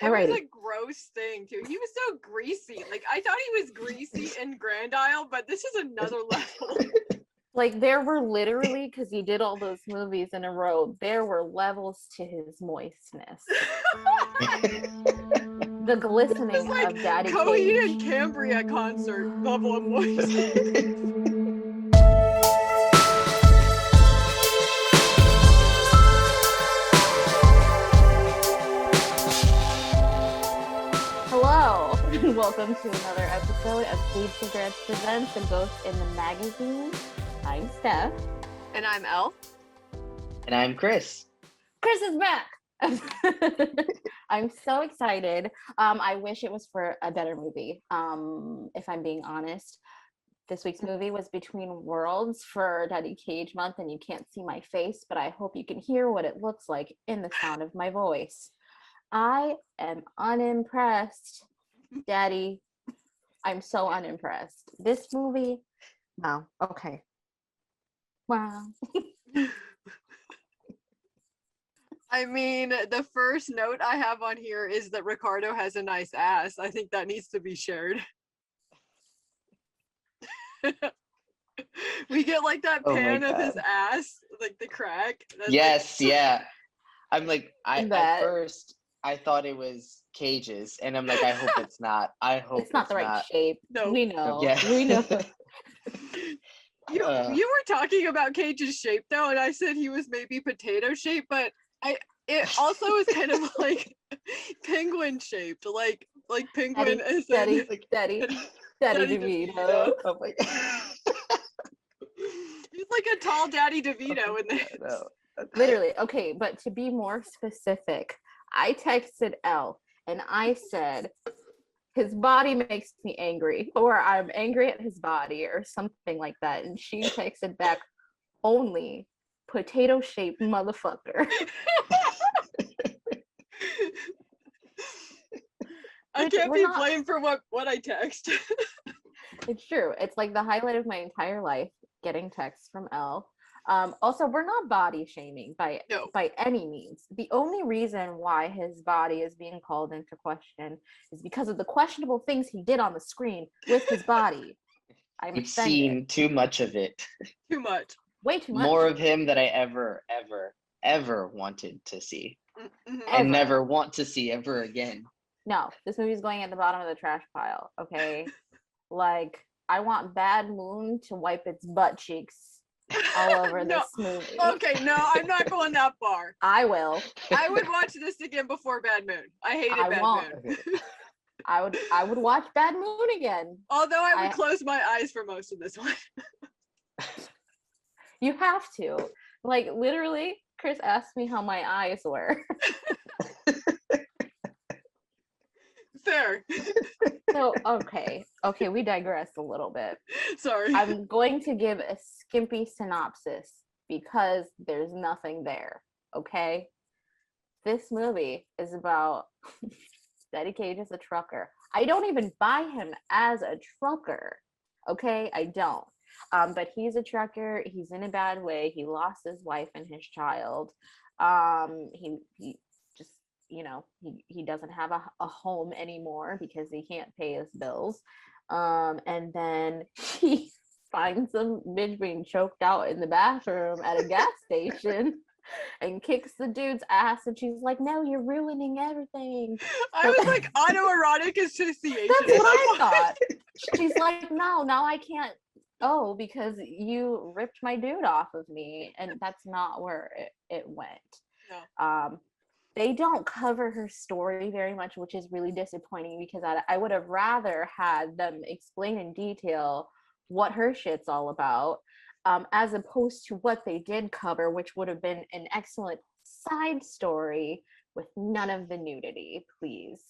Alrighty. a gross thing too. He was so greasy. Like I thought he was greasy in Grand Isle, but this is another level. Like there were literally, because he did all those movies in a row, there were levels to his moistness. The glistening It's like of Daddy Coheed Cage. and Cambria concert level of moisture. Hello, and welcome to another episode of Cage Cigarettes Presents The Ghost in the Magazine. I'm Steph. And I'm Elle. And I'm Chris. Chris is back! I'm so excited. I wish it was for a better movie, if I'm being honest. This week's movie was Between Worlds for Daddy Cage Month, and you can't see my face, but I hope you can hear what it looks like in the sound of my voice. I am unimpressed, Daddy. I'm so unimpressed. This movie, wow, okay. Wow. I mean, the first note I have on here is that Ricardo has a nice ass. I think that needs to be shared. We get like that pan of his ass, like the crack. That's yes, like... yeah. I'm like, at first I thought it was Cage's, and I'm like, I hope it's not. I hope it's not the right shape. No, we know. Yeah. We know. You were talking about Cage's shape though, and I said he was maybe potato shaped, but it also is kind of like penguin shaped, like penguin is Daddy DeVito. Oh my God. He's like a tall Daddy DeVito in this. No. Literally, okay, but to be more specific, I texted Elle and I said, his body makes me angry, or I'm angry at his body, or something like that. And she texted back, only potato-shaped motherfucker. I can't be blamed for what I text. It's true. It's like the highlight of my entire life, getting texts from Elle. Also, we're not body shaming by any means. The only reason why his body is being called into question is because of the questionable things he did on the screen with his body. We've seen too much of it. Too much. Way too much. More of him that I ever wanted to see. Ever. And never want to see ever again. No, this movie's going at the bottom of the trash pile, okay? Like, I want Bad Moon to wipe its butt cheeks all over this movie. Okay, no, I'm not going that far. I will. I would watch this again before Bad Moon. I hated Bad Moon. I would watch Bad Moon again. Although I would close my eyes for most of this one. You have to. Like, literally, Chris asked me how my eyes were. Fair. So, okay, we digressed a little bit. Sorry. I'm going to give a skimpy synopsis because there's nothing there, okay? This movie is about Daddy Cage as a trucker. I don't even buy him as a trucker, okay? I don't. But he's a trucker. He's in a bad way. He lost his wife and his child. He just, he doesn't have a home anymore because he can't pay his bills. And then he finds some bitch being choked out in the bathroom at a gas station and kicks the dude's ass, and she's like, no, you're ruining everything. I was like, autoerotic asphyxiation. That's what I thought. She's like, no, now I can't because you ripped my dude off of me, and that's not where it went. No. They don't cover her story very much, which is really disappointing because I would have rather had them explain in detail what her shit's all about, as opposed to what they did cover, which would have been an excellent side story with none of the nudity, please.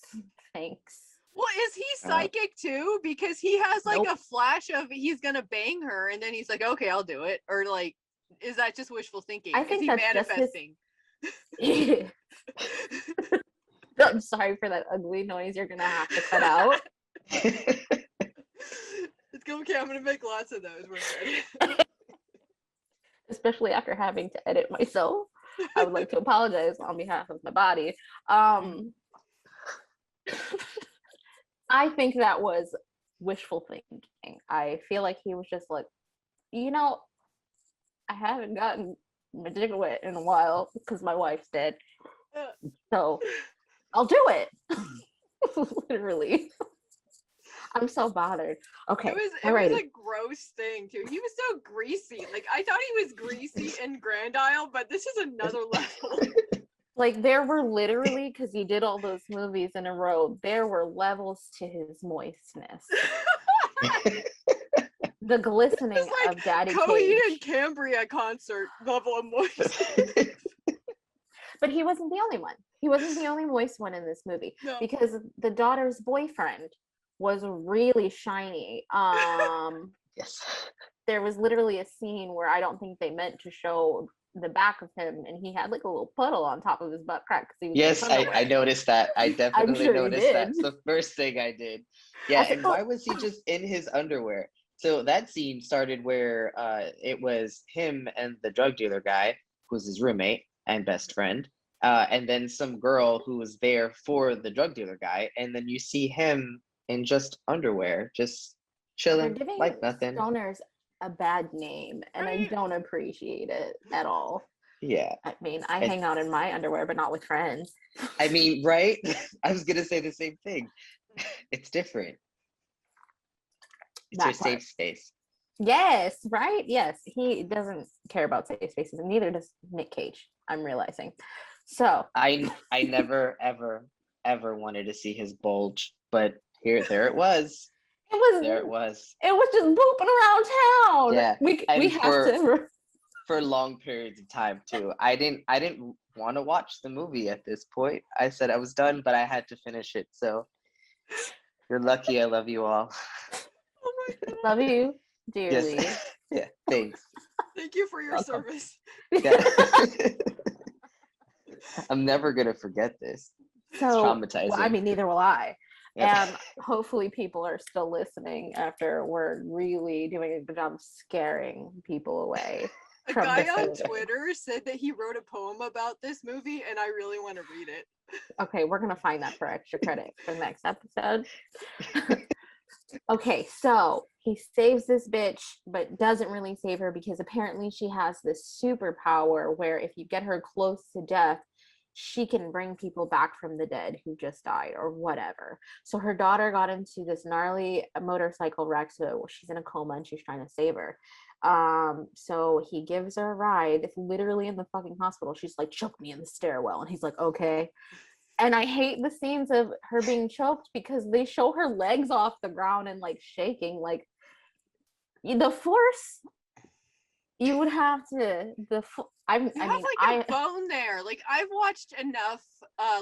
Thanks. Well, is he psychic too? Because he has like a flash of he's gonna bang her, and then he's like, okay, I'll do it. Or like, is that just wishful thinking? I think is he that's manifesting? I'm sorry for that ugly noise you're gonna have to cut out. It's okay, I'm gonna make lots of those. Especially after having to edit myself. I would like to apologize on behalf of my body. I think that was wishful thinking. I feel like he was just like, I haven't gotten my dick wet in a while because my wife's dead. So I'll do it. Literally. I'm so bothered. Okay. It was a gross thing too. He was so greasy. Like I thought he was greasy in Grand Isle, but this is another level. Like there were literally, because he did all those movies in a row, there were levels to his moistness. The glistening like of Daddy Coheed Cage. and Cambria concert level of moistness. But he wasn't the only one. He wasn't the only moist one in this movie. No. Because the daughter's boyfriend was really shiny. Yes. There was literally a scene where I don't think they meant to show the back of him, and he had like a little puddle on top of his butt crack. Yes, I noticed that. I definitely noticed that. It's the first thing I did. Yeah, and why was he just in his underwear? So that scene started where it was him and the drug dealer guy, who's his roommate and best friend, and then some girl who was there for the drug dealer guy, and then you see him in just underwear, just chilling like nothing. Stoners a bad name, and I don't appreciate it at all. Yeah. I mean, I hang out in my underwear, but not with friends. I mean, right? I was gonna say the same thing. It's different. It's your safe space. Yes, right? Yes. He doesn't care about safe spaces, and neither does Nick Cage, I'm realizing. So I never, ever wanted to see his bulge, but there it was. It was just booping around town. Yeah. We have to for long periods of time too. I didn't want to watch the movie at this point. I said I was done, but I had to finish it. So you're lucky. I love you all. Oh my God. Love you dearly. Yes. Yeah, thanks. Thank you for your service. Yeah. I'm never gonna forget this. So, it's traumatizing. Well, I mean, neither will I. Yeah. And hopefully people are still listening after we're really doing a good job of scaring people away. A guy on Twitter said that he wrote a poem about this movie, and I really want to read it. Okay, we're going to find that for extra credit for the next episode. Okay, so he saves this bitch, but doesn't really save her because apparently she has this superpower where if you get her close to death, she can bring people back from the dead who just died or whatever. So her daughter got into this gnarly motorcycle wreck, so she's in a coma and she's trying to save her. So he gives her a ride. It's literally in the fucking hospital. She's like, choke me in the stairwell. And he's like, okay. And I hate the scenes of her being choked because they show her legs off the ground and like shaking. Like the force you would have to a bone there. Like I've watched enough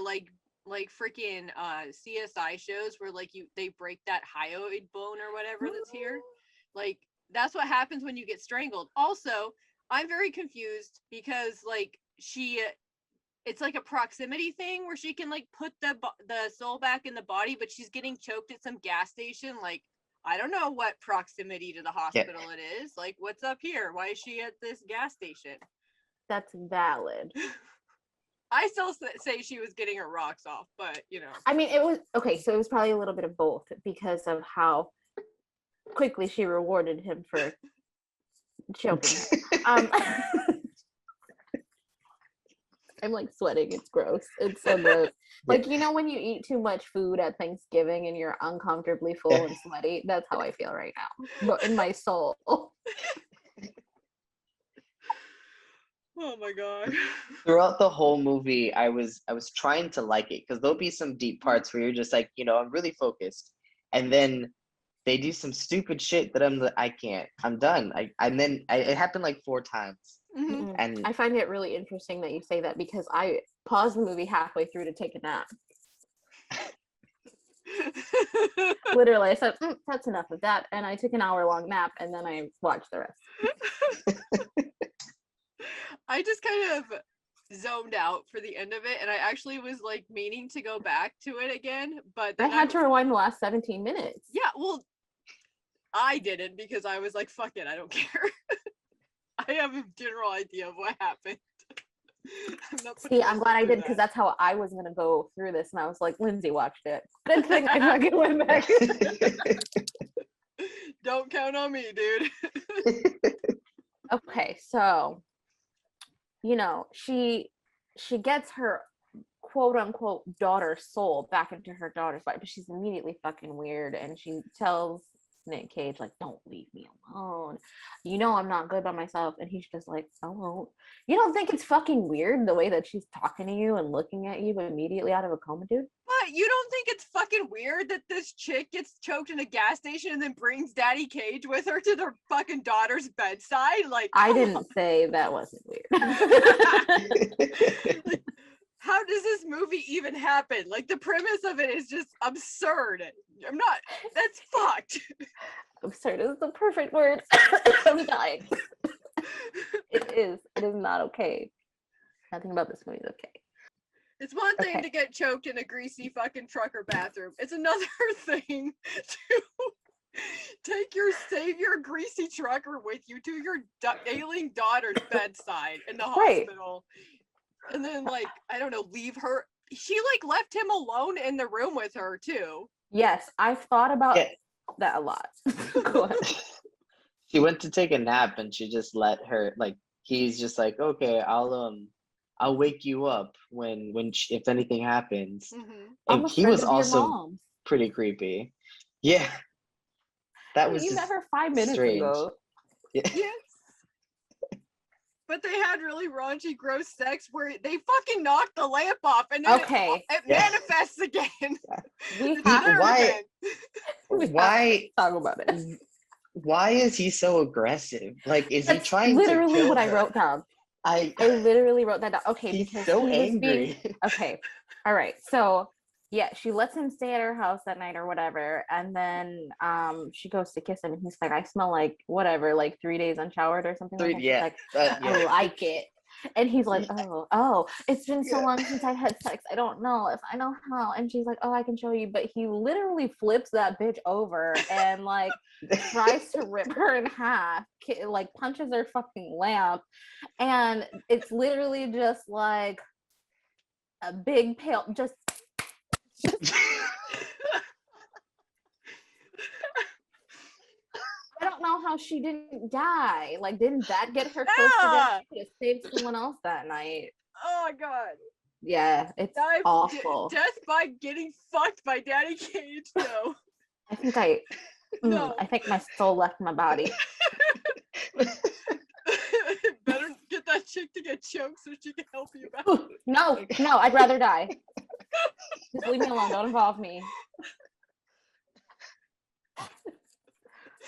like freaking CSI shows where like they break that hyoid bone or whatever that's here. Like that's what happens when you get strangled. Also, I'm very confused because like it's like a proximity thing where she can like put the soul back in the body, but she's getting choked at some gas station. Like I don't know what proximity to the hospital it is. Like, what's up here? Why is she at this gas station? That's valid. I still say she was getting her rocks off, but you know. I mean, it was okay. So it was probably a little bit of both because of how quickly she rewarded him for choking her. I'm like sweating. It's gross. It's so gross. Like, you know, when you eat too much food at Thanksgiving and you're uncomfortably full and sweaty, that's how I feel right now, but in my soul. Oh my God. Throughout the whole movie, I was trying to like it because there'll be some deep parts where you're just like, you know, I'm really focused. And then they do some stupid shit that I can't. I'm done. It happened like 4 times. Mm-hmm. And I find it really interesting that you say that because I paused the movie halfway through to take a nap. Literally, I said, that's enough of that. And I took an hour-long nap and then I watched the rest. I just kind of zoned out for the end of it, and I actually was like meaning to go back to it again, but I had to rewind the last 17 minutes. Yeah, well, I didn't because I was like, fuck it, I don't care. I have a general idea of what happened. See, I'm glad I did because that's how I was gonna go through this, and I was like, Lindsay watched it. Good thing I fucking went back. Don't count on me, dude. Okay, so she gets her quote unquote daughter's soul back into her daughter's body, but she's immediately fucking weird, and she tells Nick Cage, like, don't leave me alone. I'm not good by myself. And he's just like, I won't. You don't think it's fucking weird the way that she's talking to you and looking at you immediately out of a coma, dude? But you don't think it's fucking weird that this chick gets choked in a gas station and then brings Daddy Cage with her to their fucking daughter's bedside? Like, I didn't say that wasn't weird. Like, how does this movie even happen? Like, the premise of it is just absurd. That's fucked. Absurd is the perfect word. I'm dying. It is not okay. Nothing about this movie is okay. It's one thing to get choked in a greasy fucking trucker bathroom. It's another thing to save your greasy trucker with you to your ailing daughter's bedside in the hospital. And then, like, I don't know, leave her. She, like, left him alone in the room with her, too. Yes, I've thought about that a lot. Go ahead. She went to take a nap and she just let her, like, he's just like, okay, I'll wake you up if anything happens. Mm-hmm. And he was also pretty creepy. Yeah. That was you met her 5 minutes strange. ago. Yeah. Yes. But they had really raunchy, gross sex where they fucking knocked the lamp off and then it manifests again. Why talk about it? Why is he so aggressive? Like, is he trying literally to kill what her? I wrote down. I literally wrote that down. Okay, he's because so he was angry. okay. All right. So she lets him stay at her house that night or whatever, and then she goes to kiss him, and he's like, I smell like whatever, like 3 days unshowered or something like that. She's like, I like it. And he's like, oh, it's been so long since I had sex. I don't know if I know how. And she's like, oh, I can show you. But he literally flips that bitch over and like tries to rip her in half, like punches her fucking lamp. And it's literally just like a big pale, just I don't know how she didn't die. Like, didn't that get her close to death? She could have saved someone else that night. Oh my god. Yeah, it's awful. Death by getting fucked by Daddy Cage, though. I think I think my soul left my body. Better get that chick to get choked so she can help you out. No, I'd rather die. Just leave me alone. Don't involve me.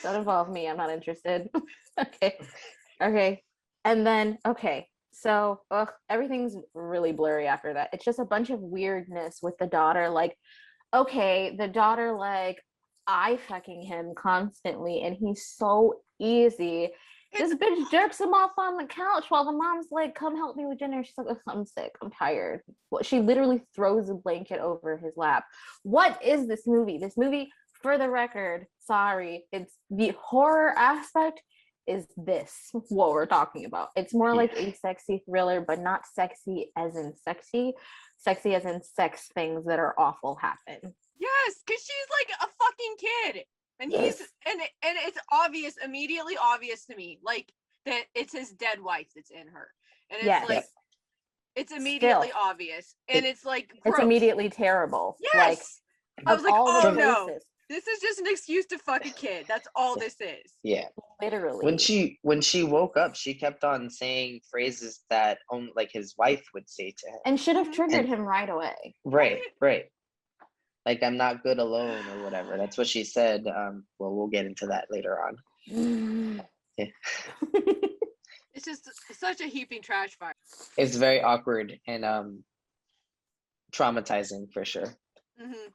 Don't involve me. I'm not interested. Okay. And then, so everything's really blurry after that. It's just a bunch of weirdness with the daughter. Like, the daughter, like, eye fucking him constantly, and he's so easy. This bitch jerks him off on the couch while the mom's like, come help me with dinner. She's like, I'm sick. I'm tired. Well, she literally throws a blanket over his lap. What is this movie? This movie, for the record, sorry, it's the horror aspect is this what we're talking about. It's more like a sexy thriller, but not sexy as in sexy as in sex things that are awful happen. Yes, because she's like a fucking kid. And he's and it's immediately obvious to me, like, that it's his dead wife that's in her. And it's like it's immediately obvious. And it's like gross. It's immediately terrible. Yes. Like, I was like, oh no. Places. This is just an excuse to fuck a kid. That's all this is. Yeah. Literally. When she woke up, she kept on saying phrases that only like his wife would say to him. And should have triggered him right away. Right. Like, I'm not good alone or whatever. That's what she said. Well, we'll get into that later on. Yeah. It's just such a heaping trash fire. It's very awkward and traumatizing for sure. Mm-hmm.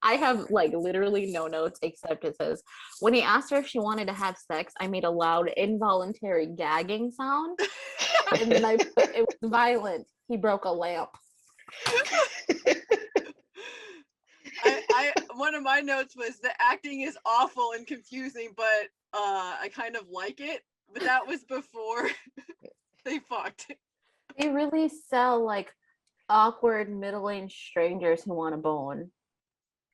I have like literally no notes except it says, when he asked her if she wanted to have sex, I made a loud involuntary gagging sound. And then it was violent. He broke a lamp. One of my notes was the acting is awful and confusing, but I kind of like it. But that was before They fucked. They really sell like awkward middle-aged strangers who want a bone.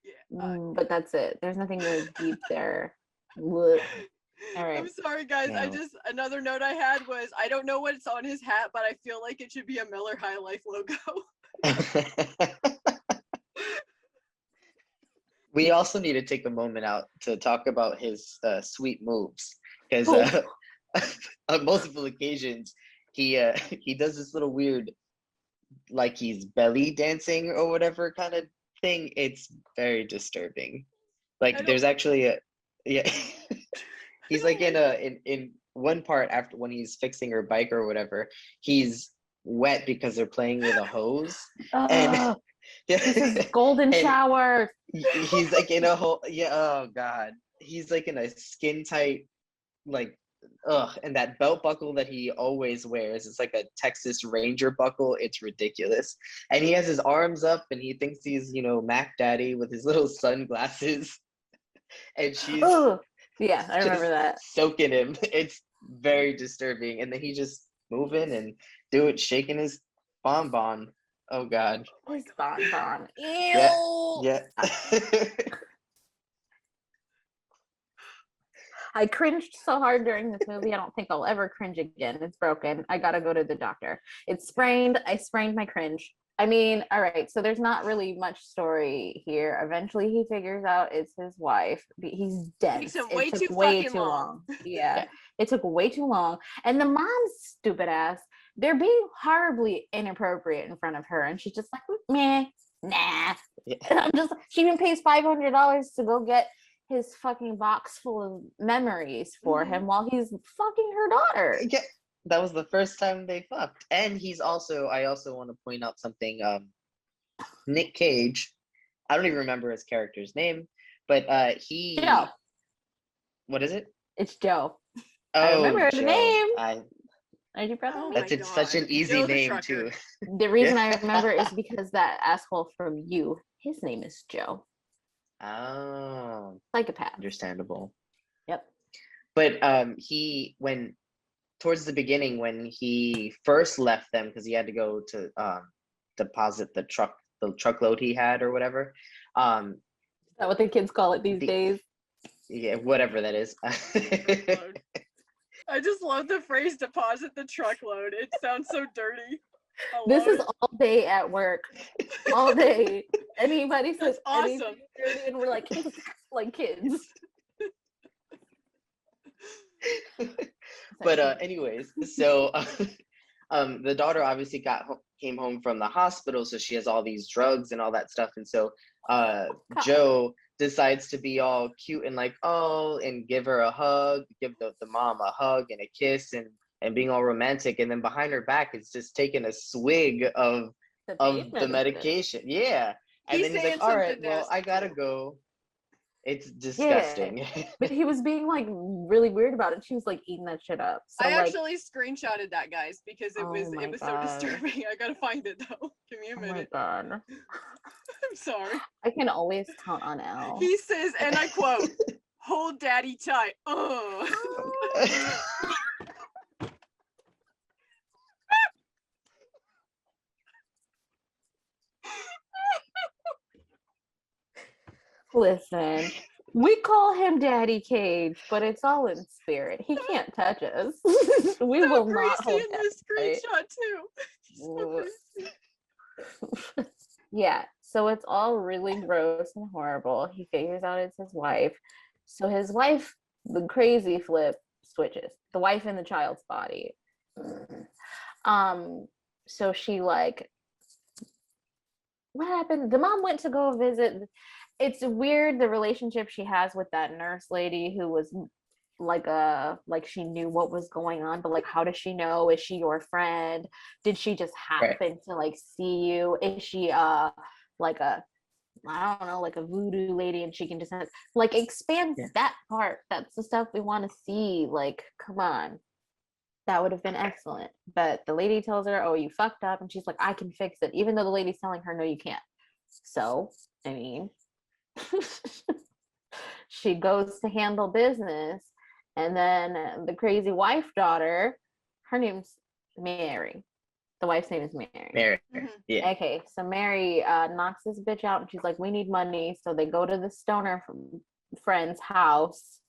Yeah. But that's it. There's nothing really deep there. All right. I'm sorry, guys. No. Another note I had was I don't know what's on his hat, but I feel like it should be a Miller High Life logo. We also need to take a moment out to talk about his sweet moves, because on multiple occasions he does this little weird, like he's belly dancing or whatever kind of thing. It's very disturbing. Like there's actually a yeah. He's like in one part after when he's fixing her bike or whatever, he's wet because they're playing with a hose. And this is golden shower. He's like in a whole oh god. He's like in a skin tight, like and that belt buckle that he always wears, it's like a Texas Ranger buckle. It's ridiculous. And he has his arms up and he thinks he's, Mac Daddy with his little sunglasses. And she's yeah, I remember that. Soaking him. It's very disturbing. And then he just moving and shaking his bonbon. Oh god. His bonbon. Ew. Yeah. I cringed so hard during this movie. I don't think I'll ever cringe again. It's broken. I gotta go to the doctor. It's sprained. I sprained my cringe. I mean, all right, so there's not really much story here. Eventually he figures out it's his wife. He's dead. It took way too long. Yeah, it took way too long. And the mom's stupid ass, they're being horribly inappropriate in front of her. And she's just like, meh, nah. Yeah. And I'm just, she even pays $500 to go get his fucking box full of memories for him while he's fucking her daughter. Yeah. That was the first time they fucked. And I also want to point out something. Nick Cage, I don't even remember his character's name, but Joe. What is it? It's Joe. Oh, I remember Joe. the name. That's such an easy name too. The reason I remember is because that asshole from You, his name is Joe. Oh. Psychopath. Understandable. Yep. But towards the beginning, when he first left them because he had to go to deposit the truckload he had or whatever. Is that what the kids call it these days? Yeah, whatever that is. I just love the phrase deposit the truckload. It sounds so dirty. This is all day at work. All day. Anybody says awesome. Dirty and we're like kids. But anyways, so the daughter obviously came home from the hospital, so she has all these drugs and all that stuff, and so Joe decides to be all cute and like and give her a hug, give the mom a hug and a kiss and being all romantic, and then behind her back it's just taking a swig of the medication. Yeah. And then he's like, all right, well, I gotta go. It's disgusting. Yeah, but he was being like really weird about it. She was like eating that shit up. So, I actually screenshotted that, guys, because it was so God. disturbing. I gotta find it though. Give me a minute. Oh my God. I'm sorry. I can always count on Elle. He says, and I quote, "Hold daddy tight." Listen, we call him Daddy Cage, but it's all in spirit. He can't touch us. We will not hold in this screenshot too. Yeah, so it's all really gross and horrible. He figures out it's his wife. So his wife, the crazy flip switches. The wife in the child's body. So she like, what happened? The mom went to go visit. It's weird the relationship she has with that nurse lady who was like she knew what was going on, but like how does she know? Is she your friend? Did she just happen to like see you? Is she like a, I don't know, like a voodoo lady and she can just like expand that part? That's the stuff we want to see. Like, come on. That would have been excellent. But the lady tells her, oh, you fucked up, and she's like, I can fix it, even though the lady's telling her, no, you can't. So I mean, she goes to handle business, and then the crazy wife daughter, her name's Mary. The wife's name is Mary. Mary. Yeah. Okay, so Mary knocks this bitch out and she's like, we need money. So they go to the stoner friend's house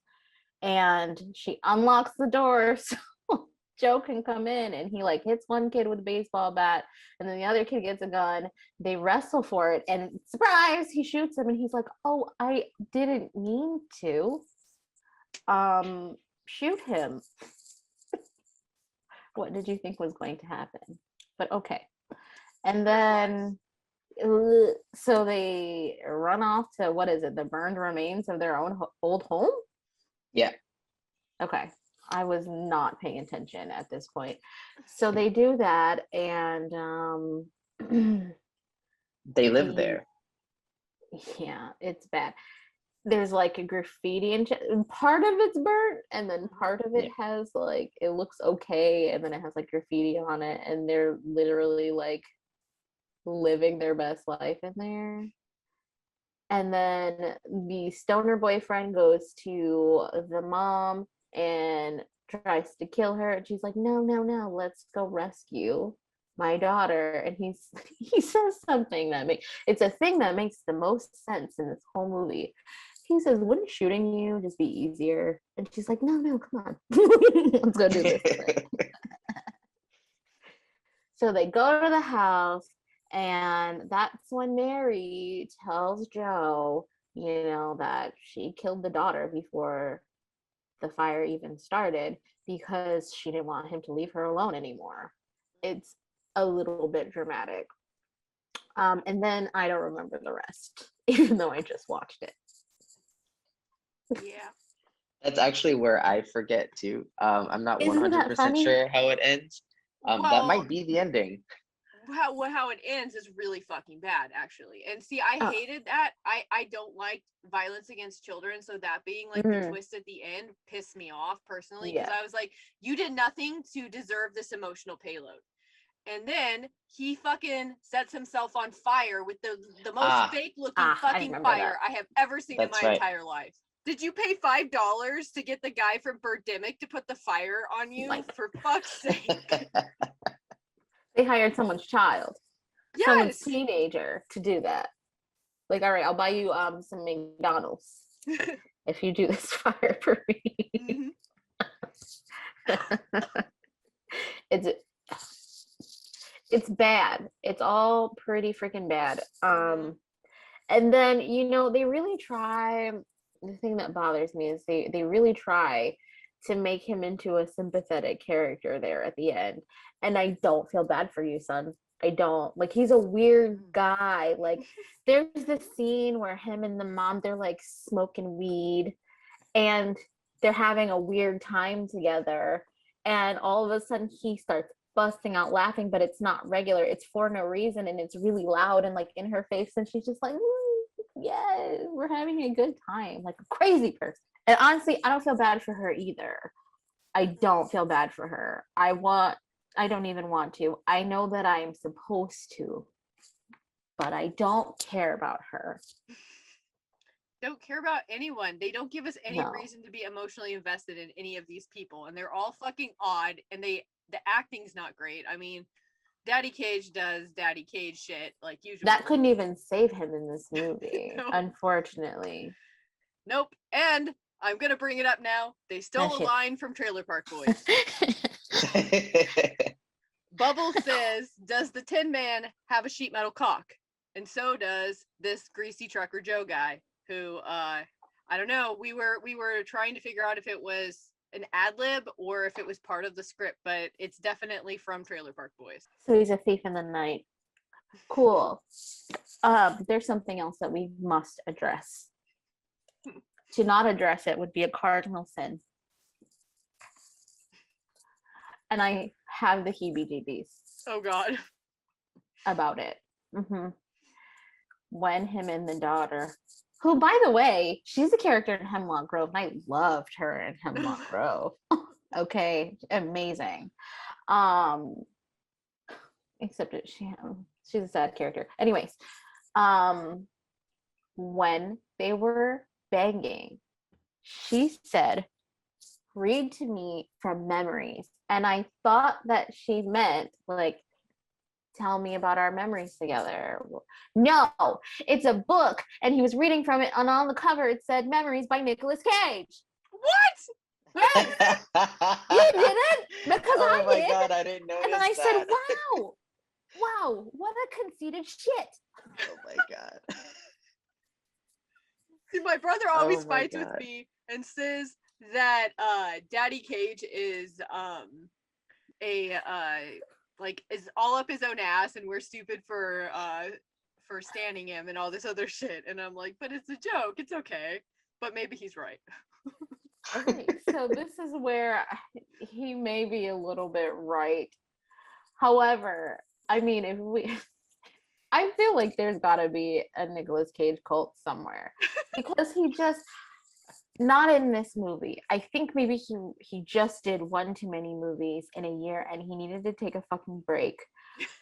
and she unlocks the door so Joe can come in, and he like hits one kid with a baseball bat and then the other kid gets a gun. They wrestle for it and surprise, he shoots him and he's like, oh, I didn't mean to shoot him. What did you think was going to happen? But okay. And then so they run off to, what is it, the burned remains of their own old home? Yeah. Okay. I was not paying attention at this point. So they do that, and they live there. Yeah, it's bad. There's like a graffiti and part of it's burnt, and then part of it has like, it looks okay, and then it has like graffiti on it, and they're literally like living their best life in there. And then the stoner boyfriend goes to the mom and tries to kill her, and she's like, no, let's go rescue my daughter. And he says something that it's a thing that makes the most sense in this whole movie. He says, wouldn't shooting you just be easier? And she's like, no, come on. Let's go do this. So they go to the house, and that's when Mary tells Joe, that she killed the daughter before the fire even started because she didn't want him to leave her alone anymore. It's a little bit dramatic. And then I don't remember the rest, even though I just watched it. Yeah. That's actually where I forget too. I'm not 100% sure how it ends. That might be the ending. How it ends is really fucking bad, actually. And see, I hated that. I don't like violence against children, so that being like the twist at the end pissed me off personally, because I was like, you did nothing to deserve this emotional payload. And then he fucking sets himself on fire with the most fake looking fucking fire I have ever seen in my entire life. Did you pay $5 to get the guy from Birdemic to put the fire on you? For fuck's sake. They hired someone's child. Yes. Someone's teenager to do that. Like, all right, I'll buy you some McDonald's if you do this fire for me. It's bad. It's all pretty freaking bad. And then, they really try. The thing that bothers me is they really try to make him into a sympathetic character there at the end. And I don't feel bad for you, son. I don't. Like, he's a weird guy. Like, there's this scene where him and the mom, they're like smoking weed and they're having a weird time together. And all of a sudden he starts busting out laughing, but it's not regular. It's for no reason. And it's really loud and like in her face. And she's just like, yeah, we're having a good time. Like a crazy person. And honestly, I don't feel bad for her either. I don't feel bad for her. I don't even want to. I know that I am supposed to, but I don't care about her. Don't care about anyone. They don't give us any reason to be emotionally invested in any of these people, and they're all fucking odd, and the acting's not great. I mean, Daddy Cage does Daddy Cage shit like usual. That couldn't even save him in this movie, unfortunately. Nope. And I'm gonna bring it up now. They stole a line from Trailer Park Boys. Bubble says, "Does the Tin Man have a sheet metal cock?" And so does this greasy trucker Joe guy, who I don't know. We were trying to figure out if it was an ad lib or if it was part of the script, but it's definitely from Trailer Park Boys. So he's a thief in the night. Cool. There's something else that we must address. To not address it would be a cardinal sin. And I have the heebie-jeebies. Oh, God. About it. When him and the daughter, who, by the way, she's a character in Hemlock Grove, and I loved her in Hemlock Grove. Okay, amazing. Except that she's a sad character. Anyways, when they were banging, she said, read to me from memories And I thought that she meant like, tell me about our memories together. No, it's a book, and he was reading from it, and on the cover it said Memories by Nicolas Cage. What? Yes, you didn't? Because Oh I my did. God, I didn't notice And then I that. said, wow, what a conceited shit. Oh my God. See, my brother always Oh my fights with God. me and says that Daddy Cage is a like is all up his own ass and we're stupid for standing him and all this other shit. And I'm like, but it's a joke. It's okay. But maybe he's right. Okay, so this is where he may be a little bit right. However, I mean, if we, I feel like there's got to be a Nicolas Cage cult somewhere because he just, not in this movie. I think maybe he just did one too many movies in a year and he needed to take a fucking break.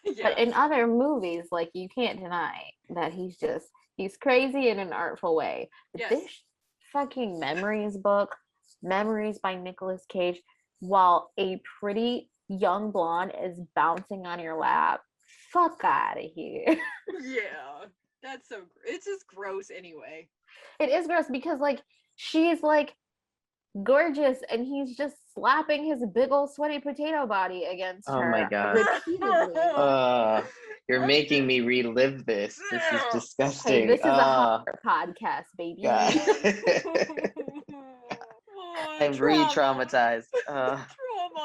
Yeah. But in other movies, like, you can't deny that he's crazy in an artful way. But Yes. this fucking Memories book, Memories by Nicolas Cage, while a pretty young blonde is bouncing on your lap, fuck out of here. Yeah. That's so it's just gross anyway. It is gross because like she's like gorgeous and he's just slapping his big old sweaty potato body against Oh her my God. repeatedly. You're making me relive this. This is Hey, disgusting. this is a horror podcast, baby. God. Oh, I'm trauma. re-traumatized. Trauma.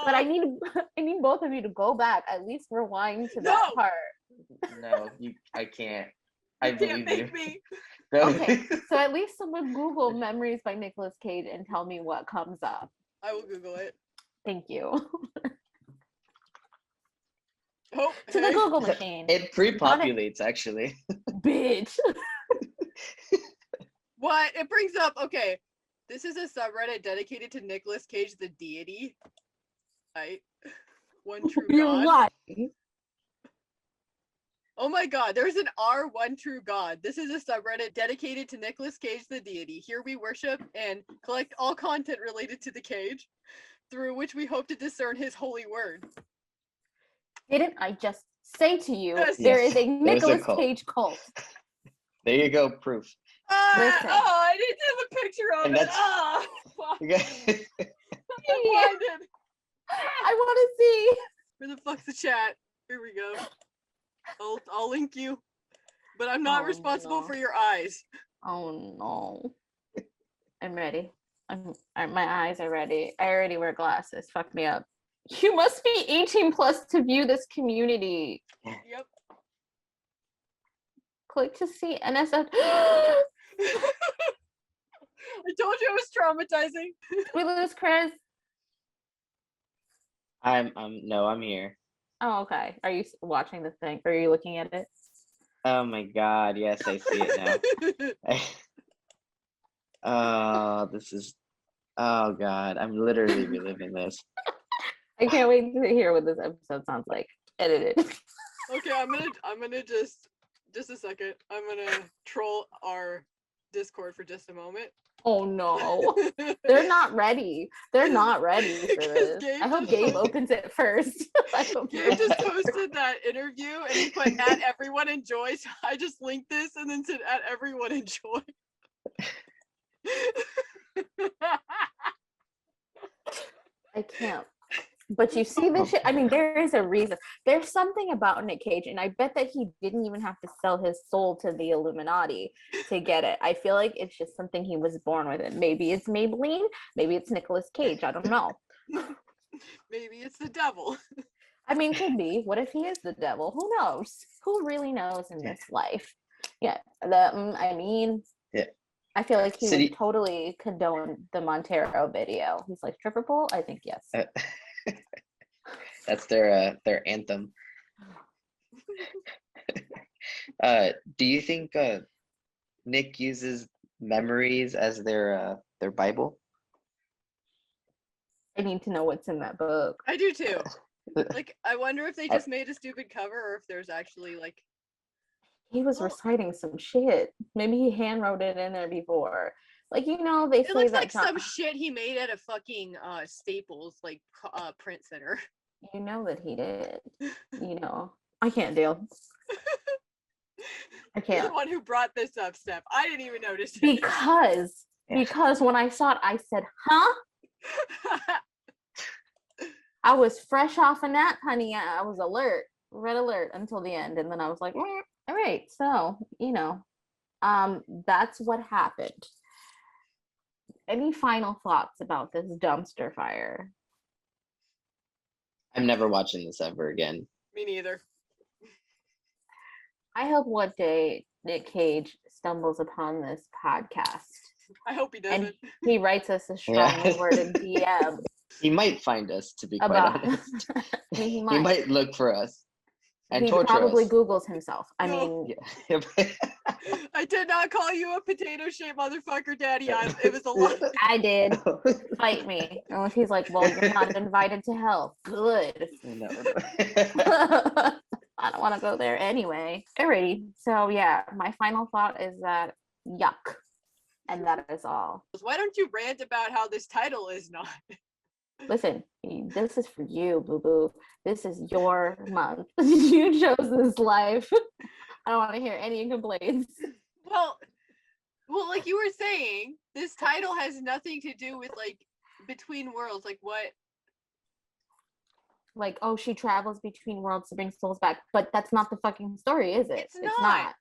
But I need both of you to go back, at least rewind to that No! part. No, I can't. I You can't believe make you. me. No. Okay, so at least someone Google Memories by Nicolas Cage and tell me what comes up. I will Google it. Thank you. Oh, To the hey. Google machine. It pre-populates actually. Bitch. What? It brings up, okay, this is a subreddit dedicated to Nicolas Cage, the deity. Right? One true You're god. lying. Oh my god, there's an R1 true god. This is a subreddit dedicated to Nicolas Cage, the deity. Here we worship and collect all content related to the cage, through which we hope to discern his holy word. Didn't I just say to you, Yes. there Yes, is a there's a Nicolas cult. Cage cult? There you go, proof. Listen. Oh, I need to have a picture of And it. that's- Oh, Okay. I'm blinded. I want to see. Where the fuck's the chat? Here we go. I'll link you, but I'm not Oh, responsible no. for your eyes. Oh no. I'm ready. My eyes are ready. I already wear glasses. Fuck me up. You must be 18 plus to view this community. Yep. Click to see NSF. I told you it was traumatizing. We lose Chris. I'm here. Oh, okay. Are you watching the thing? Or are you looking at it? Oh my God, yes, I see it now. Oh, this is, oh God, I'm literally reliving this. I can't wait to hear what this episode sounds like. Edited. Okay, I'm gonna just a second. I'm gonna troll our Discord for just a moment. Oh no. They're not ready. They're not ready for this. Gabe I hope just Gabe posted- opens it first. I hope Gabe just posted that interview and he put at everyone enjoy. So I just linked this and then said at everyone enjoy. I can't. But you see this shit? I mean, there is a reason. There's something about Nick Cage, and I bet that he didn't even have to sell his soul to the Illuminati to get it. I feel like it's just something he was born with it. Maybe it's Maybelline, maybe it's Nicolas Cage. I don't know. Maybe it's the devil. I mean, could be. What if he is the devil? Who knows? Who really knows in this life? Yeah. I mean, Yeah. I feel like he City- would totally condone the Montero video. He's like, stripper pole? I think yes. That's their anthem. Do you think Nick uses memories as their Bible? I need to know what's in that book. I do too. Like, I wonder if they just made a stupid cover or if there's actually like. He was Well- reciting some shit. Maybe he hand wrote it in there before. Like, you know, they It say looks that like some shit he made at a fucking Staples like print center. You know that he did. You know, I can't deal. I You're can't. the one who brought this up, Steph. I didn't even notice it. Because when I saw it, I said, huh? I was fresh off a nap, honey. I was alert, red alert until the end. And then I was like, all right, so, you know, that's what happened. Any final thoughts about this dumpster fire? I'm never watching this ever again. Me neither. I hope one day Nick Cage stumbles upon this podcast. I hope he doesn't. And he writes us a strongly worded DM. He might find us, to be quite About, honest. I mean, He might look for us and he torture probably us. Googles himself. I No. mean, Yeah. I did not call you a potato-shaped motherfucker, Daddy. It was a lie. I did. Fight me. And he's like, well, you're not invited to hell. Good. No. I don't want to go there anyway. Alrighty. So yeah, my final thought is that yuck. And that is all. Why don't you rant about how this title is not? Listen, this is for you, boo boo. This is your month. You chose this life. I don't want to hear any complaints. Well, like you were saying, this title has nothing to do with like between worlds. Like what? Like, oh, she travels between worlds to bring souls back, but that's not the fucking story, is it? It's not.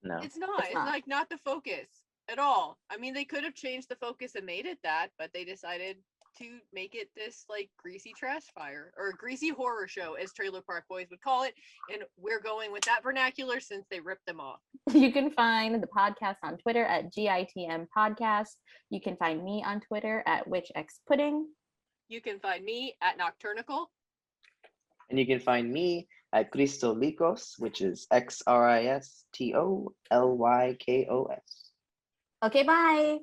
No. It's not. It's like not the focus at all. I mean, they could have changed the focus and made it that, but they decided to make it this like greasy trash fire or greasy horror show, as Trailer Park Boys would call it, and we're going with that vernacular since they ripped them off. You can find the podcast on Twitter at GITM Podcast. You can find me on Twitter at WitchXPudding. You can find me at Nocturnical. And you can find me at Christolikos, which is XRISTOLYKOS. Okay, bye.